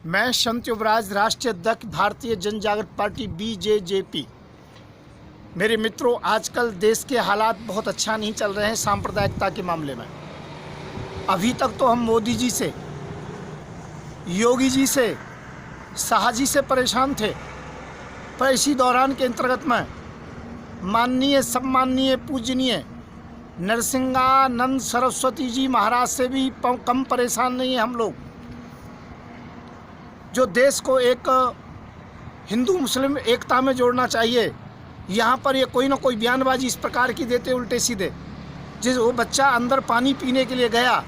मैं संत युवराज, राष्ट्रीय अध्यक्ष भारतीय जन जागृत पार्टी BJJP। मेरे मित्रों, आजकल देश के हालात बहुत अच्छा नहीं चल रहे हैं सांप्रदायिकता के मामले में। अभी तक तो हम मोदी जी से, योगी जी से, शाह जी से परेशान थे, पर इसी दौरान के अंतर्गत में माननीय, सम्माननीय, पूजनीय नरसिंहानंद सरस्वती जी महाराज से भी कम परेशान नहीं है हम लोग, जो देश को एक हिंदू मुस्लिम एकता में जोड़ना चाहिए। यहाँ पर ये कोई ना कोई बयानबाजी इस प्रकार की देते उल्टे सीधे। जिस वो बच्चा अंदर पानी पीने के लिए गया,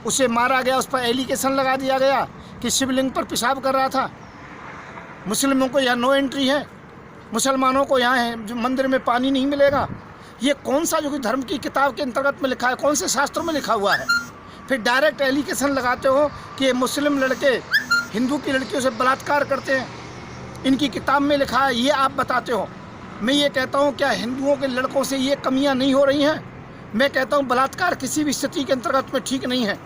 उसे मारा गया, उस पर एलिगेशन लगा दिया गया कि शिवलिंग पर पेशाब कर रहा था। मुस्लिमों को यहाँ नो एंट्री है, मुसलमानों को यहाँ है जो मंदिर में पानी नहीं मिलेगा। ये कौन सा जो कि धर्म की किताब के अंतर्गत में लिखा है, कौन से शास्त्रों में लिखा हुआ है? फिर डायरेक्ट एलिगेशन लगाते हो कि ये मुस्लिम लड़के हिंदू की लड़कियों से बलात्कार करते हैं, इनकी किताब में लिखा है, ये आप बताते हो। मैं ये कहता हूँ, क्या हिंदुओं के लड़कों से ये कमियाँ नहीं हो रही हैं? मैं कहता हूँ बलात्कार किसी भी स्थिति के अंतर्गत में ठीक नहीं है।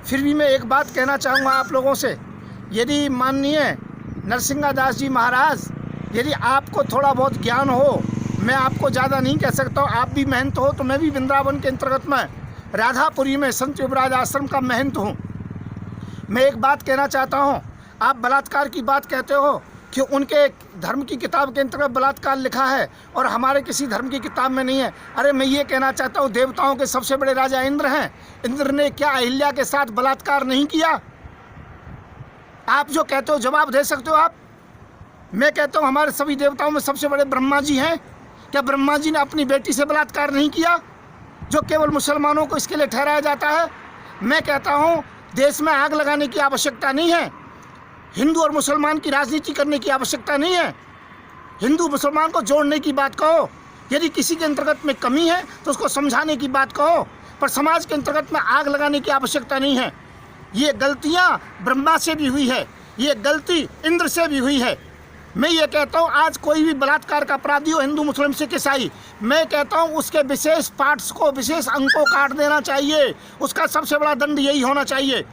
फिर भी मैं एक बात कहना चाहूँगा आप लोगों से, यदि माननीय नरसिंहादास जी महाराज, यदि आपको थोड़ा बहुत ज्ञान हो, मैं आपको ज़्यादा नहीं कह सकता हूँ, आप भी महंत हो, तो मैं भी वृंदावन के अंतर्गत में राधापुरी में संत युवराज आश्रम का महंत हूँ। मैं एक बात कहना चाहता हूँ, आप बलात्कार की बात कहते हो कि उनके धर्म की किताब के अंतर्गत बलात्कार लिखा है और हमारे किसी धर्म की किताब में नहीं है। अरे मैं ये कहना चाहता हूँ, देवताओं के सबसे बड़े राजा इंद्र हैं, इंद्र ने क्या अहिल्या के साथ बलात्कार नहीं किया? आप जो कहते हो जवाब दे सकते हो आप। मैं कहता हूँ हमारे सभी देवताओं में सबसे बड़े ब्रह्मा जी हैं, क्या ब्रह्मा जी ने अपनी बेटी से बलात्कार नहीं किया, जो केवल मुसलमानों को इसके लिए ठहराया जाता है? मैं कहता हूँ देश में आग लगाने की आवश्यकता नहीं है, हिंदू और मुसलमान की राजनीति करने की आवश्यकता नहीं है, हिंदू मुसलमान को जोड़ने की बात कहो। यदि किसी के अंतर्गत में कमी है तो उसको समझाने की बात कहो, पर समाज के अंतर्गत में आग लगाने की आवश्यकता नहीं है। ये गलतियाँ ब्रह्मा से भी हुई है, ये गलती इंद्र से भी हुई है। मैं ये कहता हूँ आज कोई भी बलात्कार का अपराधी हो, हिंदू मुस्लिम सिख ईसाई, मैं कहता हूँ उसके विशेष पार्ट्स को, विशेष अंग को काट देना चाहिए, उसका सबसे बड़ा दंड यही होना चाहिए।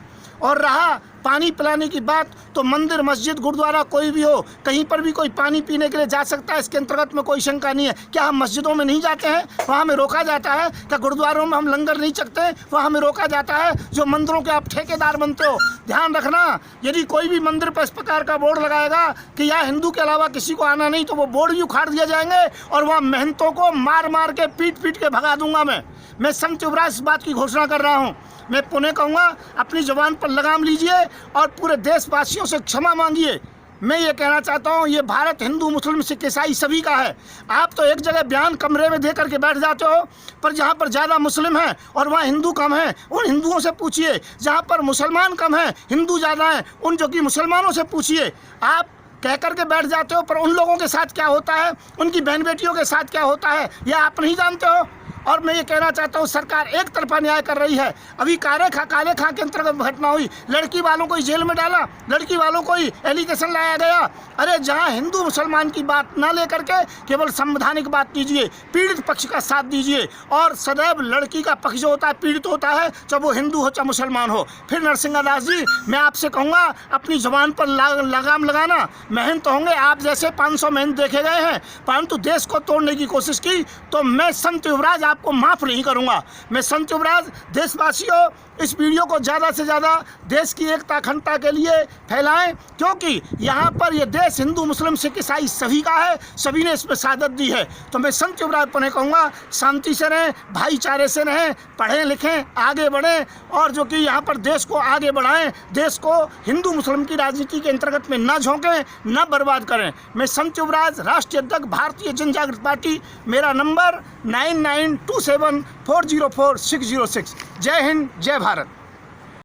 और रहा पानी पिलाने की बात, तो मंदिर, मस्जिद, गुरुद्वारा कोई भी हो, कहीं पर भी कोई पानी पीने के लिए जा सकता है, इसके अंतर्गत में कोई शंका नहीं है। क्या हम मस्जिदों में नहीं जाते हैं, वहाँ हमें रोका जाता है? क्या गुरुद्वारों में हम लंगर नहीं चखते हैं, वहाँ हमें रोका जाता है? जो मंदिरों के आप ठेकेदार बनते हो, ध्यान रखना, यदि कोई भी मंदिर पर इस प्रकार का बोर्ड लगाएगा कि यहाँ हिंदू के अलावा किसी को आना नहीं, तो वो बोर्ड भी उखाड़ दिए जाएंगे और वहाँ महंतों को मार मार के, पीट के भगा दूंगा। मैं संत युवराज इस बात की घोषणा कर रहा हूँ। मैं पुनः कहूँगा, अपनी जुबान पर लगाम लीजिए और पूरे देशवासियों से क्षमा मांगिए। मैं ये कहना चाहता हूँ, ये भारत हिंदू मुस्लिम सिख ईसाई सभी का है। आप तो एक जगह बयान कमरे में दे करके बैठ जाते हो, पर जहाँ पर ज़्यादा मुस्लिम हैं और वहाँ हिंदू कम हैं, उन हिंदुओं से पूछिए। जहाँ पर मुसलमान कम हैं, हिंदू ज़्यादा हैं, उन जो कि मुसलमानों से पूछिए। आप कह करके बैठ जाते हो, पर उन लोगों के साथ क्या होता है, उनकी बहन बेटियों के साथ क्या होता है, यह आप नहीं जानते हो। और मैं ये कहना चाहता हूँ, सरकार एक तरफा न्याय कर रही है। अभी काले खां के अंतर्गत घटना हुई, लड़की वालों को ही जेल में डाला, लड़की वालों को ही एलिगेशन लाया गया। अरे जहाँ हिंदू मुसलमान की बात ना लेकर के केवल संवैधानिक बात कीजिए, पीड़ित पक्ष का साथ दीजिए, और सदैव लड़की का पक्ष जो होता है पीड़ित होता है, चाहे वो हिंदू हो चाहे मुसलमान हो। फिर नरसिंहादास जी, मैं आपसे कहूँगा, अपनी जबान पर लगाम लगाना। मेहनत होंगे आप जैसे 500 मेहनत देखे गए हैं, परंतु देश को तोड़ने की कोशिश की तो मैं संत युवराज आपको माफ़ नहीं करूंगा। मैं संत युवराज, देशवासियों, इस वीडियो को ज़्यादा से ज़्यादा देश की एकता अखंडता के लिए फैलाएं, क्योंकि यहाँ पर ये देश हिंदू मुस्लिम सिख ईसाई सभी का है, सभी ने इसमें शहादत दी है। तो मैं संत युवराज पुनः कहूँगा, शांति से रहें, भाईचारे से रहें, पढ़ें लिखें, आगे बढ़ें, और जो कि यहाँ पर देश को आगे बढ़ाएं, देश को हिंदू मुस्लिम की राजनीति के अंतर्गत में न झोंकें, न बर्बाद करें। मैं संत युवराज, राष्ट्रीय अध्यक्ष भारतीय जन जागृत पार्टी, मेरा नंबर 9927404606। जय हिंद, जय भारत।